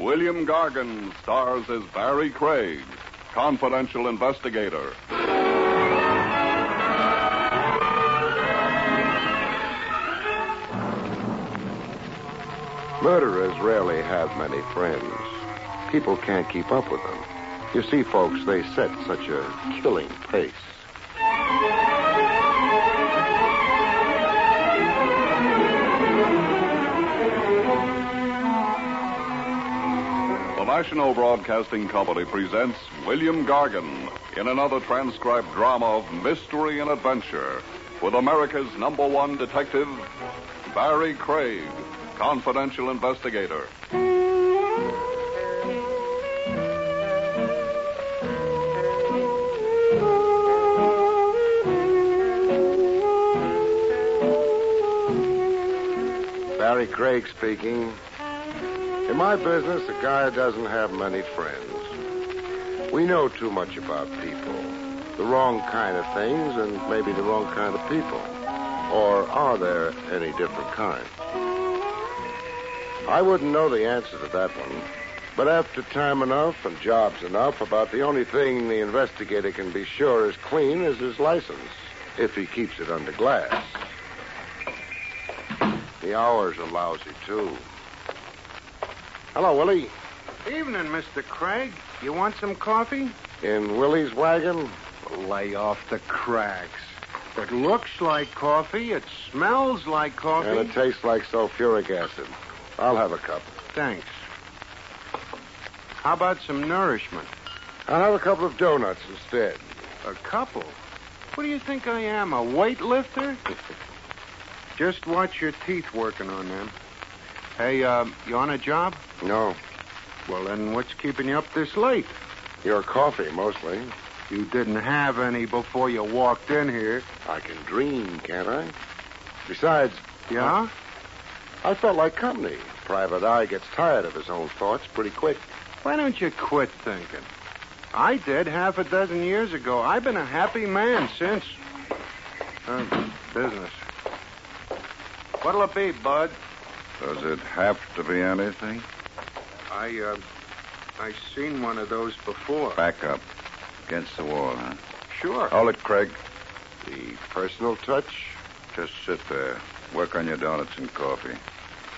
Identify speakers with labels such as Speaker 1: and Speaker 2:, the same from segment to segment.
Speaker 1: William Gargan stars as Barry Craig, confidential investigator.
Speaker 2: Murderers rarely have many friends. People can't keep up with them. You see, folks, they set such a killing pace.
Speaker 1: The National Broadcasting Company presents William Gargan in another transcribed drama of mystery and adventure with America's #1 detective, Barry Craig, confidential investigator.
Speaker 2: Barry Craig speaking. In my business, a guy doesn't have many friends. We know too much about people. The wrong kind of things and maybe the wrong kind of people. Or are there any different kind? I wouldn't know the answer to that one. But after time enough and jobs enough, about the only thing the investigator can be sure is clean is his license, if he keeps it under glass. The hours are lousy, too. Hello, Willie.
Speaker 3: Evening, Mr. Craig. You want some coffee?
Speaker 2: In Willie's wagon?
Speaker 3: Lay off the cracks. It looks like coffee. It smells like coffee.
Speaker 2: And it tastes like sulfuric acid. I'll have a cup.
Speaker 3: Thanks. How about some nourishment?
Speaker 2: I'll have a couple of donuts instead.
Speaker 3: A couple? What do you think I am, a weightlifter? Just watch your teeth working on them. Hey, you on a job?
Speaker 2: No.
Speaker 3: Well, then what's keeping you up this late?
Speaker 2: Your coffee, mostly.
Speaker 3: You didn't have any before you walked in here.
Speaker 2: I can dream, can't I? Besides...
Speaker 3: Yeah?
Speaker 2: I felt like company. Private Eye gets tired of his own thoughts pretty quick.
Speaker 3: Why don't you quit thinking? I did half a dozen years ago. I've been a happy man since. Business. What'll it be, Bud?
Speaker 4: Does it have to be anything?
Speaker 3: I seen one of those before.
Speaker 4: Back up. Against the wall, huh?
Speaker 3: Sure.
Speaker 4: Hold it, Craig.
Speaker 2: The personal touch?
Speaker 4: Just sit there. Work on your donuts and coffee.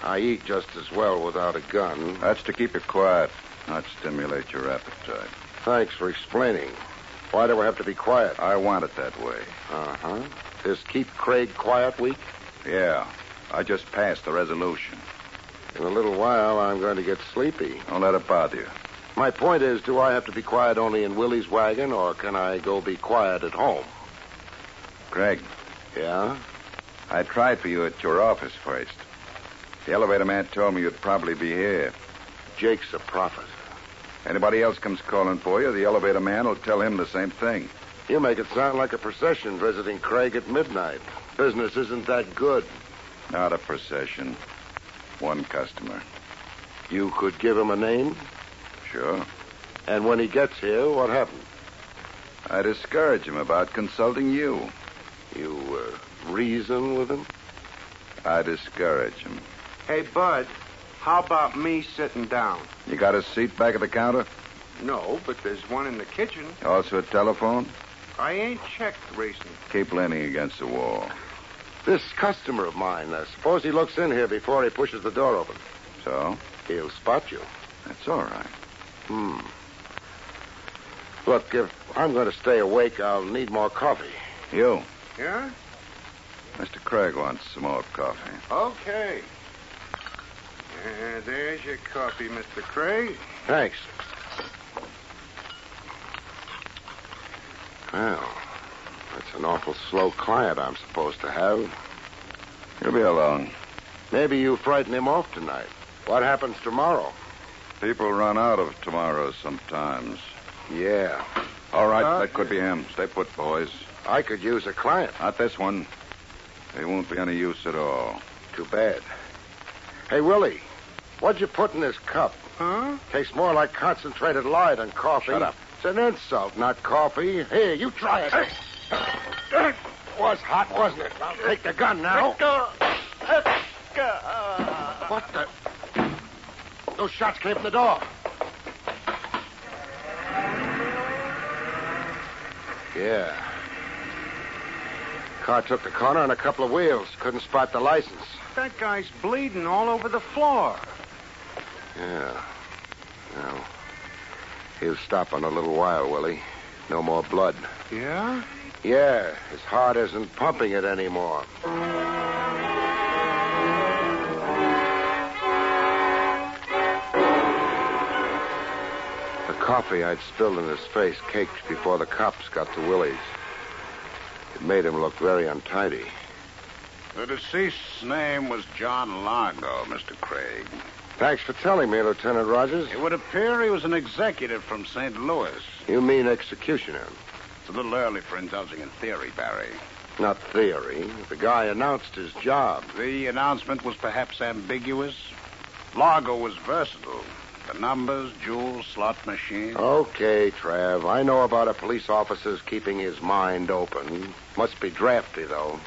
Speaker 2: I eat just as well without a gun.
Speaker 4: That's to keep you quiet, not stimulate your appetite.
Speaker 2: Thanks for explaining. Why do I have to be quiet?
Speaker 4: I want it that way.
Speaker 2: Uh-huh. This Keep Craig Quiet week?
Speaker 4: Yeah. I just passed the resolution.
Speaker 2: In a little while, I'm going to get sleepy.
Speaker 4: Don't let it bother you.
Speaker 2: My point is, do I have to be quiet only in Willie's wagon, or can I go be quiet at home?
Speaker 4: Craig.
Speaker 2: Yeah?
Speaker 4: I tried for you at your office first. The elevator man told me you'd probably be here.
Speaker 2: Jake's a prophet.
Speaker 4: Anybody else comes calling for you, the elevator man will tell him the same thing.
Speaker 2: You make it sound like a procession visiting Craig at midnight. Business isn't that good.
Speaker 4: Not a procession. One customer.
Speaker 2: You could give him a name?
Speaker 4: Sure.
Speaker 2: And when he gets here, what happens?
Speaker 4: I discourage him about consulting you.
Speaker 2: You reason with him?
Speaker 4: I discourage him.
Speaker 3: Hey, Bud, how about me sitting down?
Speaker 4: You got a seat back at the counter?
Speaker 3: No, but there's one in the kitchen.
Speaker 4: Also a telephone?
Speaker 3: I ain't checked recently.
Speaker 4: Keep leaning against the wall.
Speaker 2: This customer of mine, suppose he looks in here before he pushes the door open.
Speaker 4: So?
Speaker 2: He'll spot you.
Speaker 4: That's all right.
Speaker 2: Look, if I'm going to stay awake, I'll need more coffee.
Speaker 4: You?
Speaker 3: Yeah?
Speaker 4: Mr. Craig wants some more coffee.
Speaker 3: Okay. There's your coffee, Mr. Craig.
Speaker 2: Thanks. Well, that's an awful slow client I'm supposed to have.
Speaker 4: He'll be alone.
Speaker 2: Maybe you frighten him off tonight. What happens tomorrow?
Speaker 4: People run out of tomorrows sometimes.
Speaker 2: Yeah.
Speaker 4: All right, that could be him. Stay put, boys.
Speaker 2: I could use a client.
Speaker 4: Not this one. He won't be any use at all.
Speaker 2: Too bad. Hey, Willie, what'd you put in this cup?
Speaker 3: Huh?
Speaker 2: Tastes more like concentrated lye than coffee.
Speaker 4: Shut up.
Speaker 2: It's an insult, not coffee. Here, you try it. It was hot, wasn't it? I'll take the gun now. What the... Those shots came from the door. Yeah. Car took the corner on a couple of wheels. Couldn't spot the license.
Speaker 3: That guy's bleeding all over the floor.
Speaker 2: Yeah. Well, he'll stop in a little while, Willie. No more blood.
Speaker 3: Yeah?
Speaker 2: Yeah, his heart isn't pumping it anymore. The coffee I'd spilled in his face caked before the cops got to Willie's. It made him look very untidy.
Speaker 5: The deceased's name was John Largo, Mr. Craig.
Speaker 2: Thanks for telling me, Lieutenant Rogers.
Speaker 5: It would appear he was an executive from St. Louis.
Speaker 2: You mean executioner?
Speaker 5: It's a little early for indulging in theory, Barry.
Speaker 2: Not theory. The guy announced his job.
Speaker 5: The announcement was perhaps ambiguous. Largo was versatile. The numbers, jewels, slot machine.
Speaker 2: Okay, Trav. I know about a police officer's keeping his mind open. Must be drafty, though.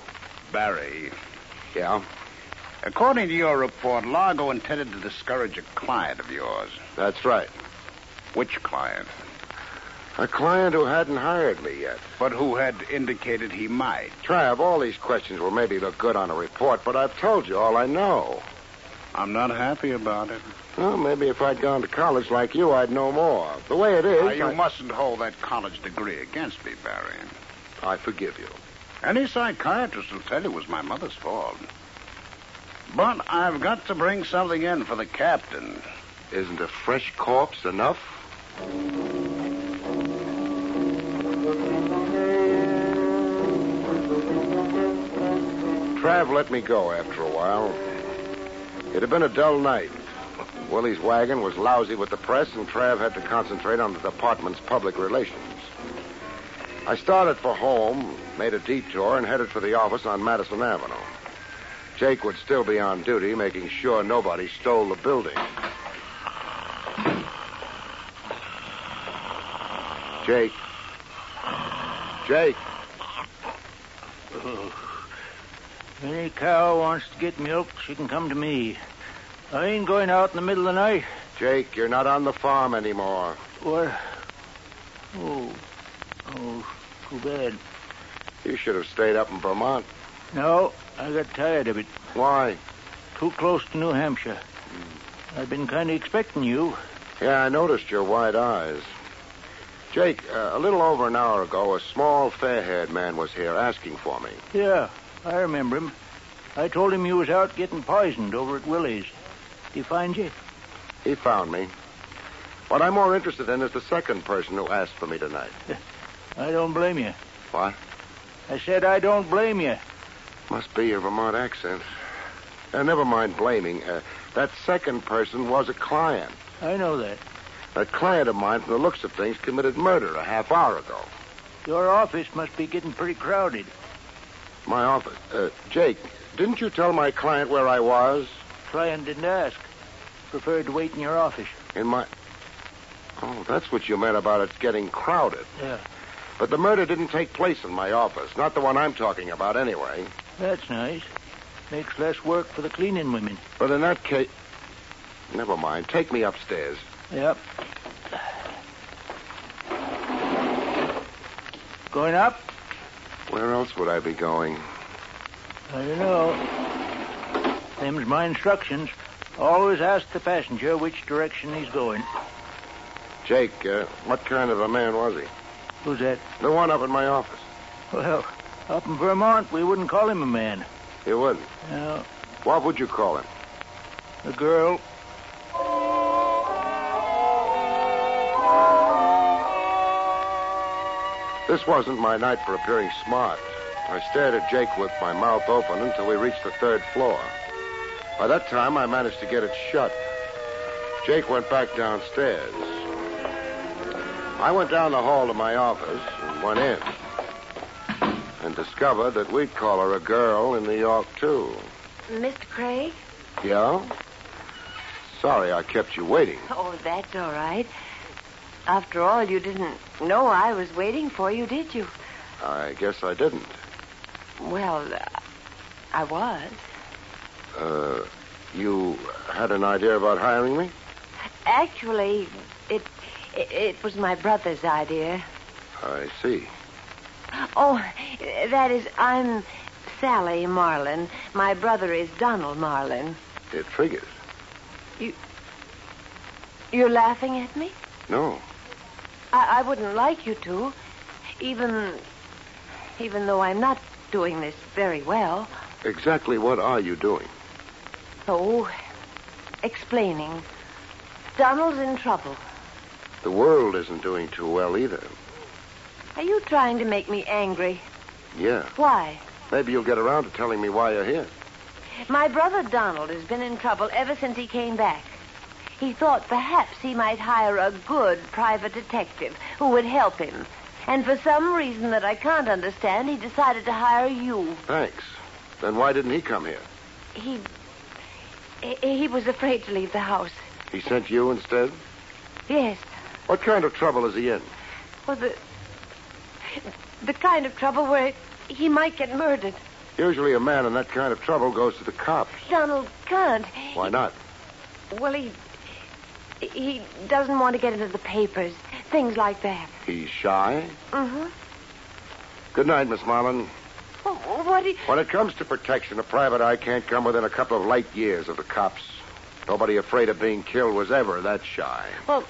Speaker 5: Barry,
Speaker 2: Yeah?
Speaker 5: according to your report, Largo intended to discourage a client of yours.
Speaker 2: That's right.
Speaker 5: Which client?
Speaker 2: A client who hadn't hired me yet.
Speaker 5: But who had indicated he might.
Speaker 2: Trav, all these questions will maybe look good on a report, but I've told you all I know.
Speaker 5: I'm not happy about it.
Speaker 2: Well, maybe if I'd gone to college like you, I'd know more. The way it is,
Speaker 5: Now, you mustn't hold that college degree against me, Barry.
Speaker 2: I forgive you.
Speaker 5: Any psychiatrist will tell you it was my mother's fault. But I've got to bring something in for the captain.
Speaker 2: Isn't a fresh corpse enough? Trav let me go after a while. It had been a dull night. Willie's wagon was lousy with the press, and Trav had to concentrate on the department's public relations. I started for home, made a detour, and headed for the office on Madison Avenue. Jake would still be on duty, making sure nobody stole the building. Jake. Jake.
Speaker 6: Any cow wants to get milk, she can come to me. I ain't going out in the middle of the night.
Speaker 2: Jake, you're not on the farm anymore.
Speaker 6: What? Oh, too bad.
Speaker 2: You should have stayed up in Vermont.
Speaker 6: No, I got tired of it.
Speaker 2: Why?
Speaker 6: Too close to New Hampshire. I've been kind of expecting you.
Speaker 2: Yeah, I noticed your wide eyes. Jake, a little over an hour ago, a small, fair-haired man was here asking for me.
Speaker 6: Yeah, I remember him. I told him you was out getting poisoned over at Willie's. Did he find you?
Speaker 2: He found me. What I'm more interested in is the second person who asked for me tonight.
Speaker 6: I don't blame you.
Speaker 2: What?
Speaker 6: I said I don't blame you.
Speaker 2: Must be your Vermont accent. Never mind blaming. That second person was a client.
Speaker 6: I know that.
Speaker 2: That client of mine, from the looks of things, committed murder a half hour ago.
Speaker 6: Your office must be getting pretty crowded.
Speaker 2: My office. Jake, didn't you tell my client where I was?
Speaker 6: Client didn't ask. Preferred to wait in your office.
Speaker 2: In my... Oh, that's what you meant about it getting crowded.
Speaker 6: Yeah.
Speaker 2: But the murder didn't take place in my office. Not the one I'm talking about, anyway.
Speaker 6: That's nice. Makes less work for the cleaning women.
Speaker 2: But in that case... Never mind. Take me upstairs.
Speaker 6: Yep. Going up?
Speaker 2: Where else would I be going?
Speaker 6: I don't know. Them's my instructions. Always ask the passenger which direction he's going.
Speaker 2: Jake, what kind of a man was he?
Speaker 6: Who's that?
Speaker 2: The one up in my office.
Speaker 6: Well, up in Vermont, we wouldn't call him a man.
Speaker 2: You wouldn't?
Speaker 6: No,
Speaker 2: What would you call him?
Speaker 6: a girl.
Speaker 2: This wasn't my night for appearing smart. I stared at Jake with my mouth open until we reached the third floor. By that time, I managed to get it shut. Jake went back downstairs. I went down the hall to my office and went in. And discovered that we'd call her a girl in New York, too.
Speaker 7: Mr. Craig?
Speaker 2: Yeah? Sorry I kept you waiting.
Speaker 7: Oh, that's all right. After all, you didn't know I was waiting for you, did you?
Speaker 2: I guess I didn't.
Speaker 7: Well, I was.
Speaker 2: You had an idea about hiring me?
Speaker 7: Actually, it was my brother's idea.
Speaker 2: I see.
Speaker 7: Oh, that is, I'm Sally Marlin. My brother is Donald Marlin.
Speaker 2: It figures.
Speaker 7: You're laughing at me?
Speaker 2: No.
Speaker 7: I wouldn't like you to, even though I'm not doing this very well.
Speaker 2: Exactly what are you doing?
Speaker 7: Oh, explaining. Donald's in trouble.
Speaker 2: The world isn't doing too well either.
Speaker 7: Are you trying to make me angry?
Speaker 2: Yeah.
Speaker 7: Why?
Speaker 2: Maybe you'll get around to telling me why you're here.
Speaker 7: My brother Donald has been in trouble ever since he came back. He thought perhaps he might hire a good private detective who would help him. And for some reason that I can't understand, he decided to hire you.
Speaker 2: Thanks. Then why didn't he come here?
Speaker 7: He was afraid to leave the house.
Speaker 2: He sent you instead?
Speaker 7: Yes.
Speaker 2: What kind of trouble is he in?
Speaker 7: Well, the kind of trouble where he might get murdered.
Speaker 2: Usually a man in that kind of trouble goes to the cops.
Speaker 7: Donald can't.
Speaker 2: Why not?
Speaker 7: Well, he doesn't want to get into the papers. Things like that.
Speaker 2: He's shy?
Speaker 7: Mm-hmm.
Speaker 2: Good night, Miss Marlin.
Speaker 7: Well, what do you...
Speaker 2: When it comes to protection, a private eye can't come within a couple of light years of the cops. Nobody afraid of being killed was ever that shy.
Speaker 7: Well,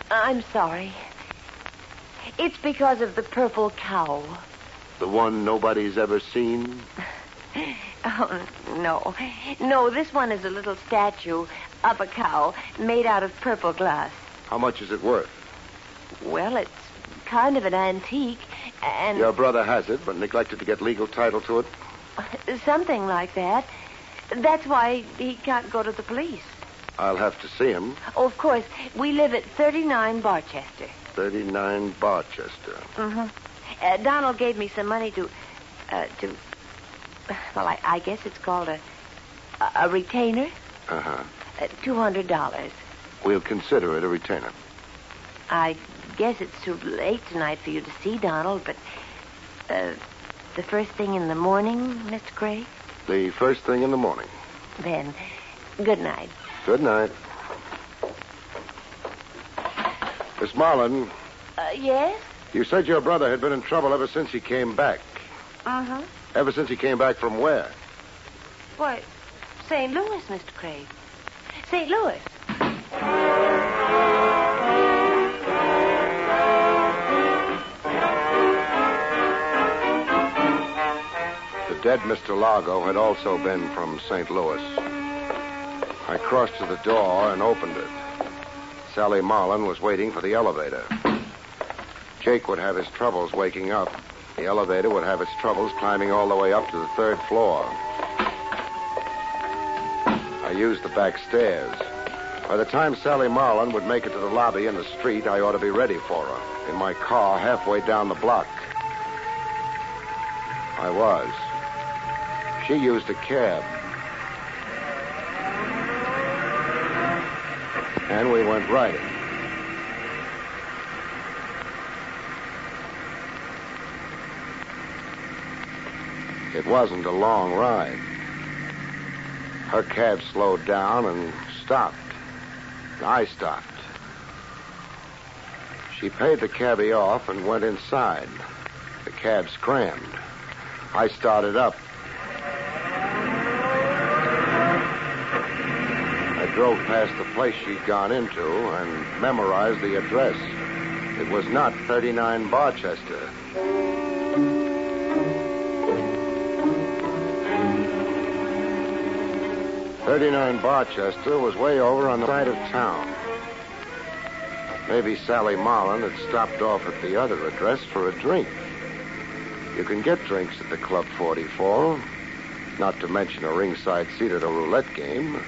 Speaker 7: I'm sorry. It's because of the purple cow.
Speaker 2: The one nobody's ever seen?
Speaker 7: Oh, no. No, this one is a little statue of a cow made out of purple glass.
Speaker 2: How much is it worth?
Speaker 7: Well, it's kind of an antique, and...
Speaker 2: Your brother has it, but neglected to get legal title to it?
Speaker 7: Something like that. That's why he can't go to the police.
Speaker 2: I'll have to see him.
Speaker 7: Oh, of course. We live at 39 Barchester.
Speaker 2: 39 Barchester.
Speaker 7: Mm-hmm. Donald gave me some money to... Well, I guess it's called a retainer.
Speaker 2: Uh-huh.
Speaker 7: $200.
Speaker 2: We'll consider it a retainer.
Speaker 7: I guess it's too late tonight for you to see Donald, but the first thing in the morning, Mr. Craig?
Speaker 2: The first thing in the morning.
Speaker 7: Then, good night.
Speaker 2: Good night. Miss Marlin.
Speaker 7: Yes?
Speaker 2: You said your brother had been in trouble ever since he came back.
Speaker 7: Uh-huh.
Speaker 2: Ever since he came back from where?
Speaker 7: Why, St. Louis, Mr. Craig. St. Louis.
Speaker 2: The dead Mr. Largo had also been from St. Louis. I crossed to the door and opened it. Sally Marlin was waiting for the elevator. Jake would have his troubles waking up. The elevator would have its troubles climbing all the way up to the third floor. I used the back stairs. By the time Sally Marlin would make it to the lobby in the street, I ought to be ready for her. In my car halfway down the block. I was. She used a cab. And we went riding. It wasn't a long ride. Her cab slowed down and stopped. I stopped. She paid the cabbie off and went inside. The cab scrammed. I started up. I drove past the place she'd gone into and memorized the address. It was not 39 Barchester. "39 Barchester was way over on the side of town. Maybe Sally Marlin had stopped off at the other address for a drink. You can get drinks at the Club 44, not to mention a ringside seat at a roulette game,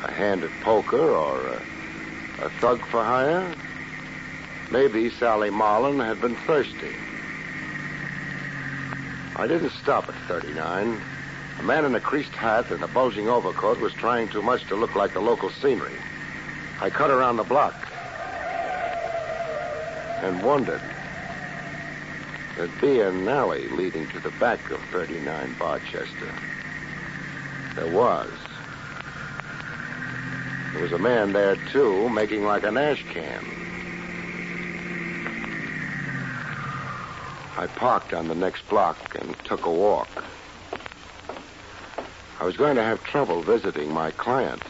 Speaker 2: a hand at poker, or a thug for hire. Maybe Sally Marlin had been thirsty. I didn't stop at 39. A man in a creased hat and a bulging overcoat was trying too much to look like the local scenery. I cut around the block and wondered. There'd be an alley leading to the back of 39 Barchester. There was. There was a man there, too, making like an ash can. I parked on the next block and took a walk. I was going to have trouble visiting my client.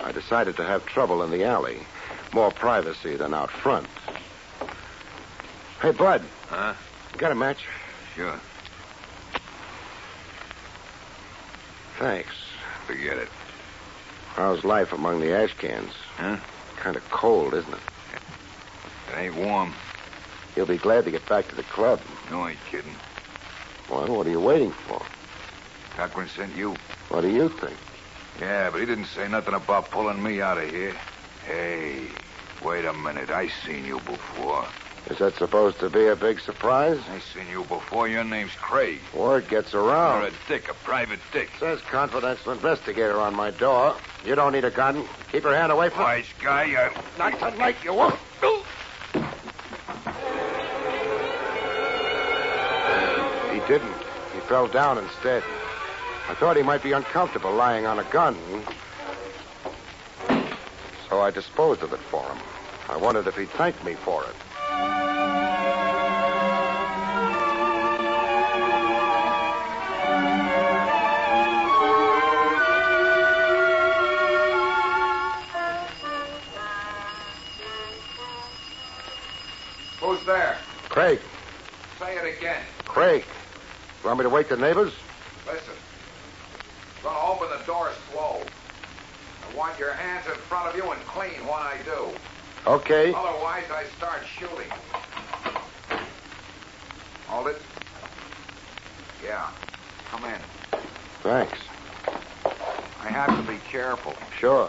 Speaker 2: I decided to have trouble in the alley. More privacy than out front. Hey, Bud.
Speaker 4: Huh?
Speaker 2: Got a match?
Speaker 4: Sure.
Speaker 2: Thanks.
Speaker 4: Forget it.
Speaker 2: How's life among the ash cans?
Speaker 4: Huh?
Speaker 2: Kind of cold, isn't it?
Speaker 4: It ain't warm.
Speaker 2: You'll be glad to get back to the club.
Speaker 4: No, I ain't kidding.
Speaker 2: Well, what are you waiting for?
Speaker 4: Cochran sent you.
Speaker 2: What do you think?
Speaker 4: Yeah, but he didn't say nothing about pulling me out of here. Hey, wait a minute. I seen you before.
Speaker 2: Is that supposed to be a big surprise?
Speaker 4: I seen you before. Your name's Craig.
Speaker 2: Word gets around.
Speaker 4: You're a dick, a private dick.
Speaker 2: Says confidential investigator on my door. You don't need a gun. Keep your hand away from...
Speaker 4: Wise guy,
Speaker 2: Not tonight, you won't. He didn't. He fell down instead. I thought he might be uncomfortable lying on a gun. So I disposed of it for him. I wondered if he'd thank me for it.
Speaker 4: Who's there?
Speaker 2: Craig.
Speaker 4: Say it again.
Speaker 2: Craig. You want me to wake the neighbors?
Speaker 4: Listen. I'm gonna open the door slow. I want your hands in front of you and clean when I do.
Speaker 2: Okay.
Speaker 4: Otherwise, I start shooting. Hold it. Yeah. Come in.
Speaker 2: Thanks.
Speaker 4: I have to be careful.
Speaker 2: Sure.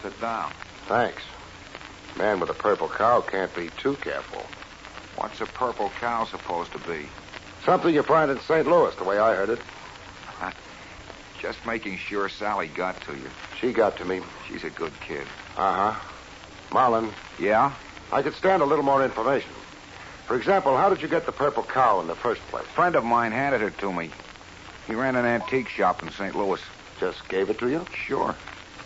Speaker 4: Sit down.
Speaker 2: Thanks. Man with a purple cow can't be too careful.
Speaker 4: What's a purple cow supposed to be?
Speaker 2: Something you find in St. Louis, the way I heard it.
Speaker 4: Just making sure Sally got to you.
Speaker 2: She got to me.
Speaker 4: She's a good kid.
Speaker 2: Uh-huh. Marlin,
Speaker 4: Yeah?
Speaker 2: I could stand a little more information. For example, how did you get the purple cow in the first place?
Speaker 4: A friend of mine handed her to me. He ran an antique shop in St. Louis.
Speaker 2: Just gave it to you?
Speaker 4: Sure.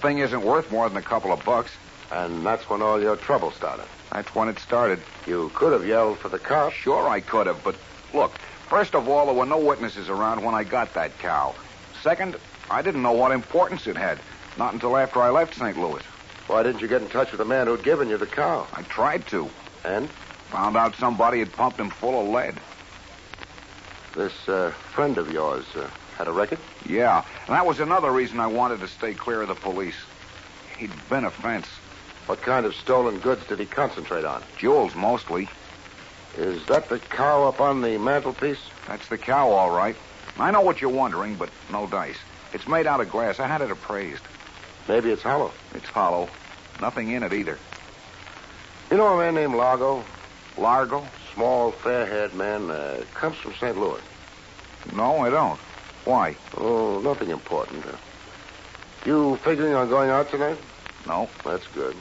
Speaker 4: Thing isn't worth more than a couple of bucks.
Speaker 2: And that's when all your trouble started.
Speaker 4: That's when it started.
Speaker 2: You could have yelled for the cops.
Speaker 4: Sure I could have, but look, first of all, there were no witnesses around when I got that cow. Second, I didn't know what importance it had. Not until after I left St. Louis.
Speaker 2: Why didn't you get in touch with the man who'd given you the cow?
Speaker 4: I tried to.
Speaker 2: And?
Speaker 4: Found out somebody had pumped him full of lead.
Speaker 2: This friend of yours had a record?
Speaker 4: Yeah, and that was another reason I wanted to stay clear of the police. He'd been a fence.
Speaker 2: What kind of stolen goods did he concentrate on?
Speaker 4: Jewels, mostly.
Speaker 2: Is that the cow up on the mantelpiece?
Speaker 4: That's the cow, all right. I know what you're wondering, but no dice. It's made out of glass. I had it appraised.
Speaker 2: Maybe it's hollow.
Speaker 4: It's hollow. Nothing in it either.
Speaker 2: You know a man named Largo?
Speaker 4: Largo?
Speaker 2: Small, fair-haired man. Comes from St. Louis.
Speaker 4: No, I don't. Why?
Speaker 2: Oh, nothing important. You figuring on going out tonight?
Speaker 4: No.
Speaker 2: That's good.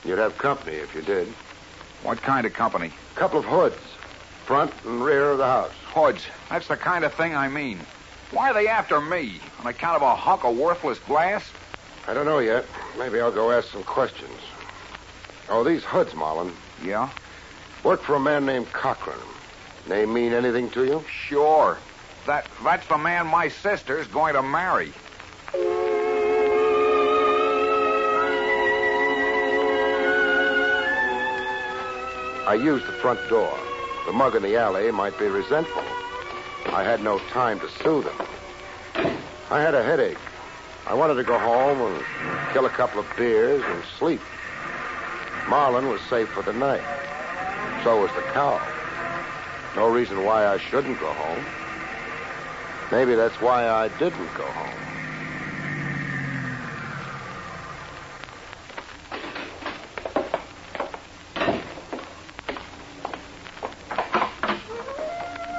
Speaker 2: You'd have company if you did.
Speaker 4: What kind of company?
Speaker 2: A couple of hoods. Front and rear of the house.
Speaker 4: Hoods. That's the kind of thing I mean. Why are they after me? On account of a hunk of worthless glass?
Speaker 2: I don't know yet. Maybe I'll go ask some questions. Oh, these hoods, Marlin.
Speaker 4: Yeah?
Speaker 2: Work for a man named Cochran. Name mean anything to you?
Speaker 4: Sure. That's the man my sister's going to marry.
Speaker 2: I used the front door. The mug in the alley might be resentful. I had no time to soothe him. I had a headache. I wanted to go home and kill a couple of beers and sleep. Marlin was safe for the night. So was the cow. No reason why I shouldn't go home. Maybe that's why I didn't go home.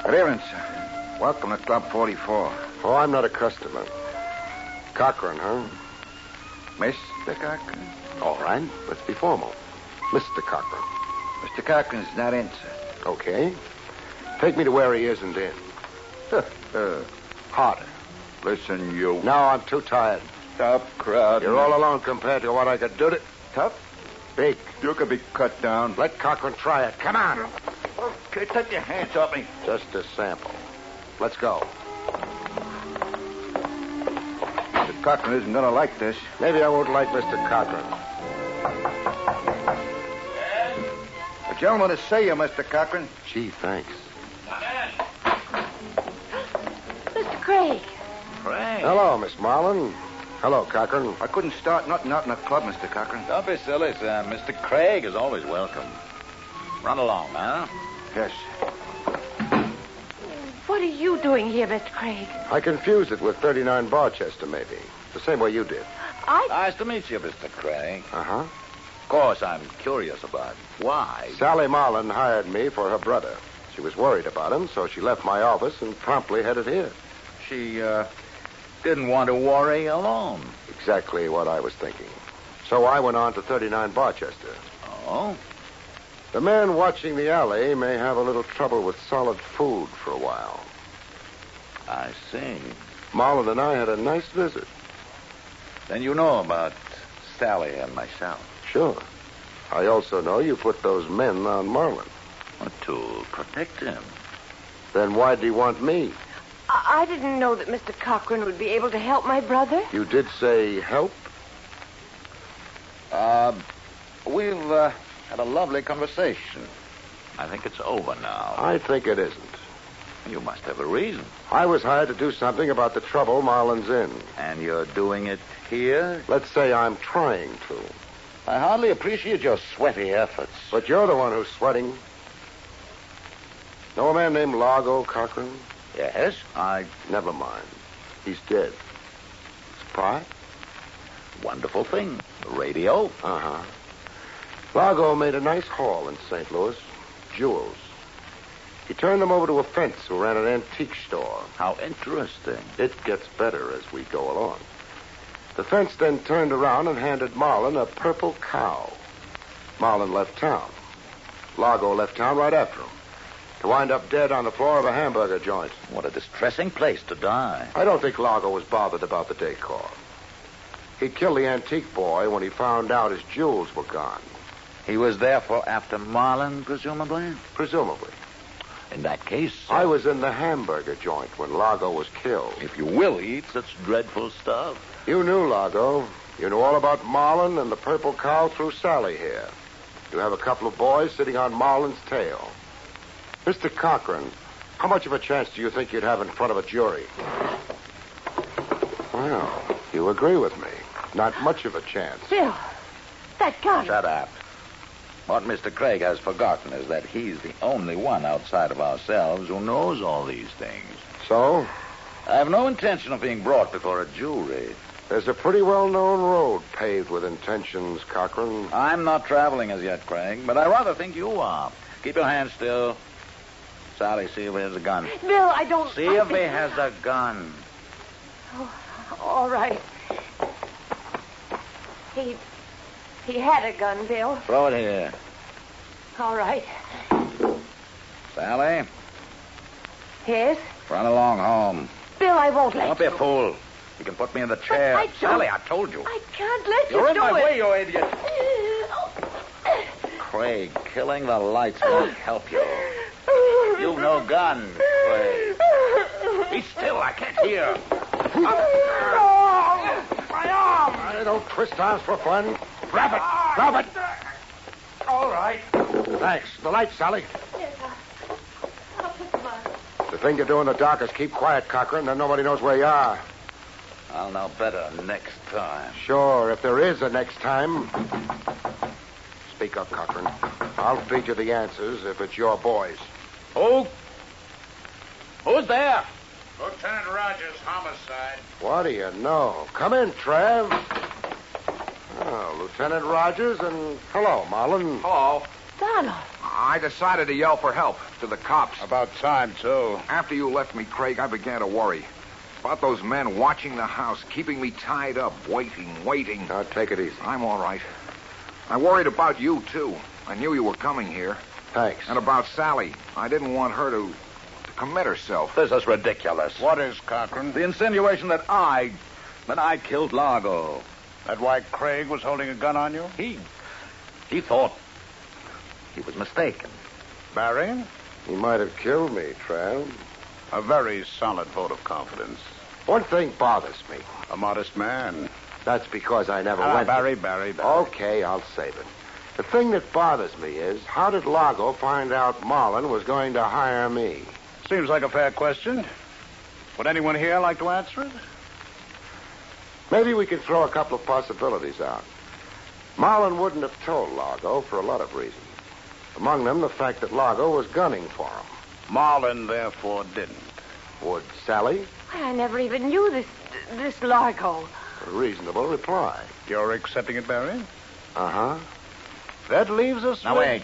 Speaker 4: Good evening, sir. Welcome to Club 44.
Speaker 2: Oh, I'm not a customer. Cochran, huh?
Speaker 4: Mr. Cochran?
Speaker 2: All right. Let's be formal. Mr. Cochran.
Speaker 4: Mr. Cochran's not in, sir.
Speaker 2: Okay. Take me to where he isn't in. Harder.
Speaker 4: Listen, you.
Speaker 2: No, I'm too tired.
Speaker 8: Tough crowd.
Speaker 2: You're all alone compared to what I could do to...
Speaker 8: Tough?
Speaker 2: Big.
Speaker 8: You could be cut down.
Speaker 2: Let Cochran try it. Come on.
Speaker 8: Okay, take your hands off me.
Speaker 2: Just a sample. Let's go.
Speaker 8: Mr. Cochran isn't going to like this.
Speaker 2: Maybe I won't like Mr. Cochran.
Speaker 8: A gentleman to see you, Mr. Cochran.
Speaker 2: Gee, thanks.
Speaker 7: Mr. Craig.
Speaker 6: Craig.
Speaker 2: Hello, Miss Marlin. Hello, Cochran.
Speaker 8: I couldn't start nothing out in the club, Mr. Cochran.
Speaker 9: Don't be silly, Sam. Mr. Craig is always welcome. Run along, huh?
Speaker 8: Yes.
Speaker 7: What are you doing here, Mr. Craig?
Speaker 2: I confused it with 39 Barchester, maybe. The same way you did.
Speaker 9: Nice to meet you, Mr. Craig.
Speaker 2: Uh-huh.
Speaker 9: Of course, I'm curious about why.
Speaker 2: Sally Marlin hired me for her brother. She was worried about him, so she left my office and promptly headed here.
Speaker 9: She, didn't want to worry alone.
Speaker 2: Exactly what I was thinking. So I went on to 39 Barchester.
Speaker 9: Oh?
Speaker 2: The man watching the alley may have a little trouble with solid food for a while.
Speaker 9: I see.
Speaker 2: Marlin and I had a nice visit.
Speaker 9: Then you know about Sally and myself.
Speaker 2: Sure. I also know you put those men on Marlin.
Speaker 9: To protect him.
Speaker 2: Then why do you want me?
Speaker 7: I didn't know that Mr. Cochran would be able to help my brother.
Speaker 2: You did say help?
Speaker 9: We've had a lovely conversation. I think it's over now.
Speaker 2: I think it isn't.
Speaker 9: You must have a reason.
Speaker 2: I was hired to do something about the trouble Marlin's in.
Speaker 9: And you're doing it here?
Speaker 2: Let's say I'm trying to.
Speaker 9: I hardly appreciate your sweaty efforts.
Speaker 2: But you're the one who's sweating. Know a man named Largo Cochran?
Speaker 9: Yes,
Speaker 2: Never mind. He's dead. Spy?
Speaker 9: Wonderful thing. The radio.
Speaker 2: Uh-huh. Largo made a nice haul in St. Louis. Jewels. He turned them over to a fence who ran an antique store.
Speaker 9: How interesting.
Speaker 2: It gets better as we go along. The fence then turned around and handed Marlin a purple cow. Marlin left town. Largo left town right after him. To wind up dead on the floor of a hamburger joint.
Speaker 9: What a distressing place to die.
Speaker 2: I don't think Largo was bothered about the decor. He killed the antique boy when he found out his jewels were gone.
Speaker 9: He was therefore after Marlin, presumably?
Speaker 2: Presumably.
Speaker 9: In that case...
Speaker 2: I was in the hamburger joint when Largo was killed.
Speaker 9: If you will eat such dreadful stuff.
Speaker 2: You knew Largo. You knew all about Marlin and the purple cow through Sally here. You have a couple of boys sitting on Marlin's tail. Mr. Cochran, how much of a chance do you think you'd have in front of a jury? Well, you agree with me. Not much of a chance.
Speaker 7: Bill, that gun.
Speaker 9: Shut up. What Mr. Craig has forgotten is that he's the only one outside of ourselves who knows all these things.
Speaker 2: So?
Speaker 9: I have no intention of being brought before a jury.
Speaker 2: There's a pretty well-known road paved with intentions, Cochran.
Speaker 9: I'm not traveling as yet, Craig, but I rather think you are. Keep your hands still. Sally, see if he has a gun.
Speaker 7: Bill, I don't...
Speaker 9: See if he has a gun.
Speaker 7: Oh, all right. He had a gun, Bill.
Speaker 9: Throw it here.
Speaker 7: All right.
Speaker 9: Sally,
Speaker 7: Yes?
Speaker 9: run along home.
Speaker 7: Bill, I won't let
Speaker 9: Don't be a fool. You can put me in the chair.
Speaker 7: I don't-
Speaker 9: Sally, I told you.
Speaker 7: I can't let
Speaker 9: You're
Speaker 7: you
Speaker 9: in
Speaker 7: do
Speaker 9: my
Speaker 7: it.
Speaker 9: way, you idiot. Craig, killing the lights won't help you. You've no gun, Craig. Be still, I can't hear.
Speaker 2: My arm! I don't twist arms for fun. Grab it! Grab it!
Speaker 8: All right.
Speaker 2: Thanks. The light, Sally.
Speaker 7: Yes, I'll put them on.
Speaker 2: The thing to do in the dark is keep quiet, Cochran, then nobody knows where you are.
Speaker 9: I'll know better next time.
Speaker 2: Sure, if there is a next time. Speak up, Cochran. I'll feed you the answers if it's your boys.
Speaker 9: Who? Who's there?
Speaker 5: Lieutenant Rogers, homicide.
Speaker 2: What do you know? Come in, Trav. Oh, Lieutenant Rogers, and hello, Marlin.
Speaker 4: Hello.
Speaker 7: Donald.
Speaker 4: I decided to yell for help to the cops.
Speaker 5: About time, too.
Speaker 4: After you left me, Craig, I began to worry. About those men watching the house, keeping me tied up, waiting.
Speaker 2: Now, take it easy.
Speaker 4: I'm all right. I worried about you, too. I knew you were coming here.
Speaker 2: Thanks.
Speaker 4: And about Sally. I didn't want her to commit herself.
Speaker 9: This is ridiculous.
Speaker 5: What is, Cochran?
Speaker 9: The insinuation that I But I killed Largo.
Speaker 5: That why Craig was holding a gun on you?
Speaker 9: He thought he was mistaken.
Speaker 5: Barry?
Speaker 2: He might have killed me, Trav.
Speaker 5: A very solid vote of confidence.
Speaker 2: One thing bothers me.
Speaker 5: A modest man.
Speaker 2: That's because I never went...
Speaker 5: Barry.
Speaker 2: Okay, I'll save it. The thing that bothers me is, how did Largo find out Marlin was going to hire me?
Speaker 5: Seems like a fair question. Would anyone here like to answer it?
Speaker 2: Maybe we can throw a couple of possibilities out. Marlin wouldn't have told Largo for a lot of reasons. Among them, the fact that Largo was gunning for him.
Speaker 5: Marlin, therefore, didn't.
Speaker 2: Would Sally?
Speaker 7: I never even knew this Largo.
Speaker 2: A reasonable reply.
Speaker 5: You're accepting it, Barry?
Speaker 2: Uh-huh.
Speaker 5: That leaves us
Speaker 9: Now,
Speaker 5: with...
Speaker 9: wait.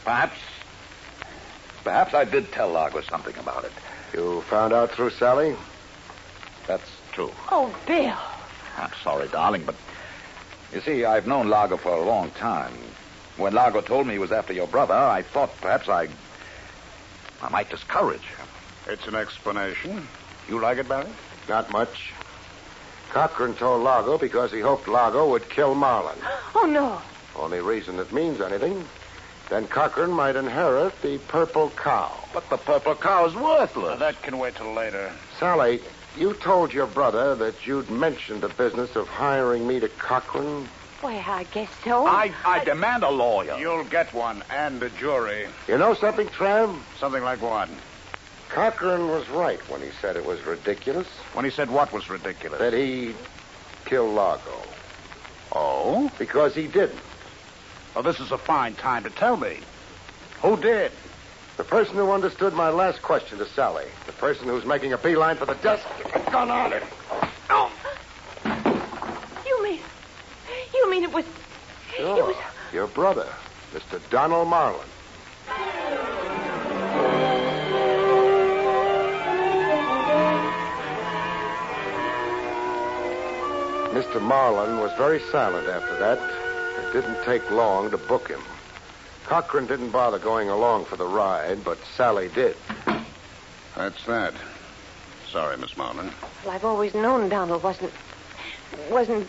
Speaker 9: Perhaps I did tell Largo something about it.
Speaker 2: You found out through Sally?
Speaker 9: That's true.
Speaker 7: Oh, Bill.
Speaker 9: I'm sorry, darling, but you see, I've known Largo for a long time. When Largo told me he was after your brother, I thought perhaps I might discourage him.
Speaker 5: It's an explanation. You like it, Barry?
Speaker 2: Not much. Cochran told Largo because he hoped Largo would kill Marlin.
Speaker 7: Oh, no.
Speaker 2: Only reason it means anything. Then Cochran might inherit the purple cow.
Speaker 9: But the purple cow's worthless.
Speaker 5: That can wait till later.
Speaker 2: Sally, you told your brother that you'd mentioned the business of hiring me to Cochran.
Speaker 7: Why, I guess so.
Speaker 9: I demand a lawyer.
Speaker 5: You'll get one, and a jury.
Speaker 2: You know something, Trav?
Speaker 5: Something like what?
Speaker 2: Cochran was right when he said it was ridiculous.
Speaker 5: When he said what was ridiculous?
Speaker 2: That he killed Largo.
Speaker 5: Oh?
Speaker 2: Because he didn't.
Speaker 5: Well, this is a fine time to tell me. Who did?
Speaker 2: The person who understood my last question to Sally. The person who's making a beeline for the desk. Gun on it.
Speaker 7: Oh. You mean it was...
Speaker 2: Sure.
Speaker 7: It was...
Speaker 2: Your brother, Mr. Donald Marlin. Mr. Marlin was very silent after that. It didn't take long to book him. Cochran didn't bother going along for the ride, but Sally did.
Speaker 5: That's that. Sorry, Miss Marlin.
Speaker 7: Well, I've always known Donald wasn't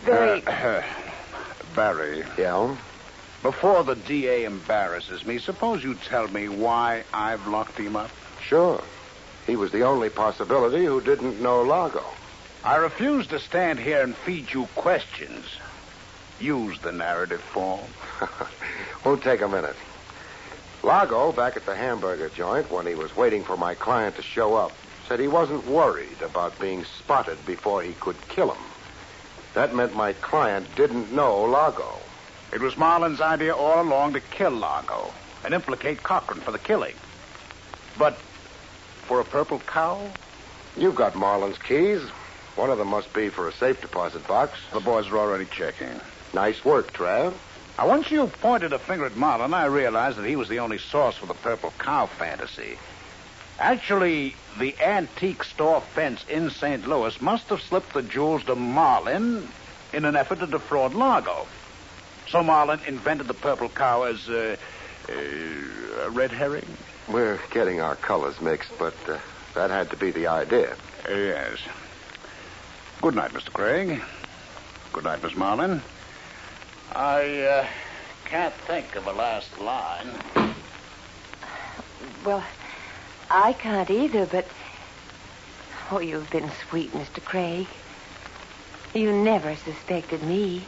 Speaker 7: very...
Speaker 5: Barry,
Speaker 2: Yeah?
Speaker 5: before the DA embarrasses me, suppose you tell me why I've locked him up?
Speaker 2: Sure. He was the only possibility who didn't know Largo.
Speaker 5: I refuse to stand here and feed you questions. Use the narrative form.
Speaker 2: Won't take a minute. Largo, back at the hamburger joint when he was waiting for my client to show up, said he wasn't worried about being spotted before he could kill him. That meant my client didn't know Largo.
Speaker 5: It was Marlin's idea all along to kill Largo and implicate Cochran for the killing. But for a purple cow?
Speaker 2: You've got Marlin's keys. One of them must be for a safe deposit box.
Speaker 5: The boys are already checking.
Speaker 2: Nice work, Trav.
Speaker 5: Now, once you pointed a finger at Marlin, I realized that he was the only source for the purple cow fantasy. Actually, the antique store fence in St. Louis must have slipped the jewels to Marlin in an effort to defraud Largo. So Marlin invented the purple cow as a red herring?
Speaker 2: We're getting our colors mixed, but that had to be the idea.
Speaker 5: Yes. Good night, Mr. Craig. Good night, Miss Marlin. I can't think of a last line.
Speaker 7: Well, I can't either, but... Oh, you've been sweet, Mr. Craig. You never suspected me.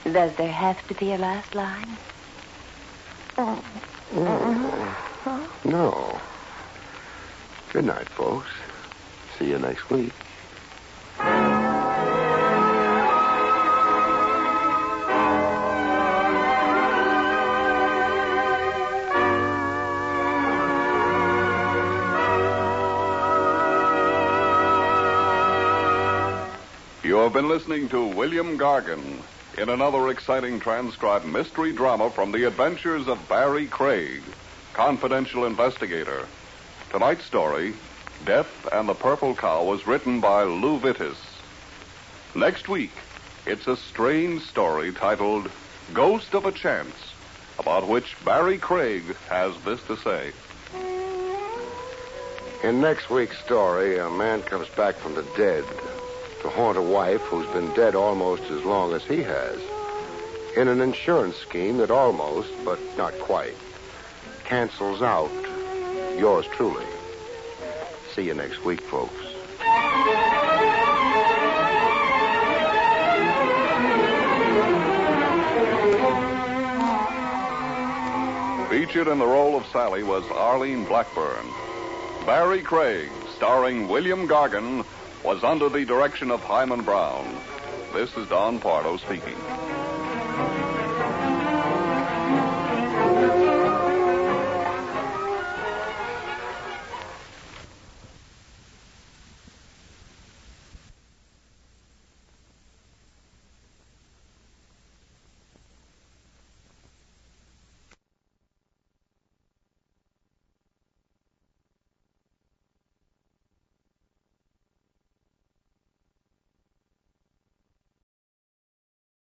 Speaker 7: Does there have to be a last line?
Speaker 2: No. Good night, folks. See you next week.
Speaker 1: You have been listening to William Gargan in another exciting transcribed mystery drama from the adventures of Barry Craig, confidential investigator. Tonight's story, Death and the Purple Cow, was written by Lou Vittis. Next week, it's a strange story titled Ghost of a Chance, about which Barry Craig has this to say.
Speaker 2: In next week's story, a man comes back from the dead to haunt a wife who's been dead almost as long as he has, in an insurance scheme that almost, but not quite, cancels out yours truly. See you next week, folks.
Speaker 1: Featured in the role of Sally was Arlene Blackburn. Barry Craig, starring William Gargan, was under the direction of Hyman Brown. This is Don Pardo speaking.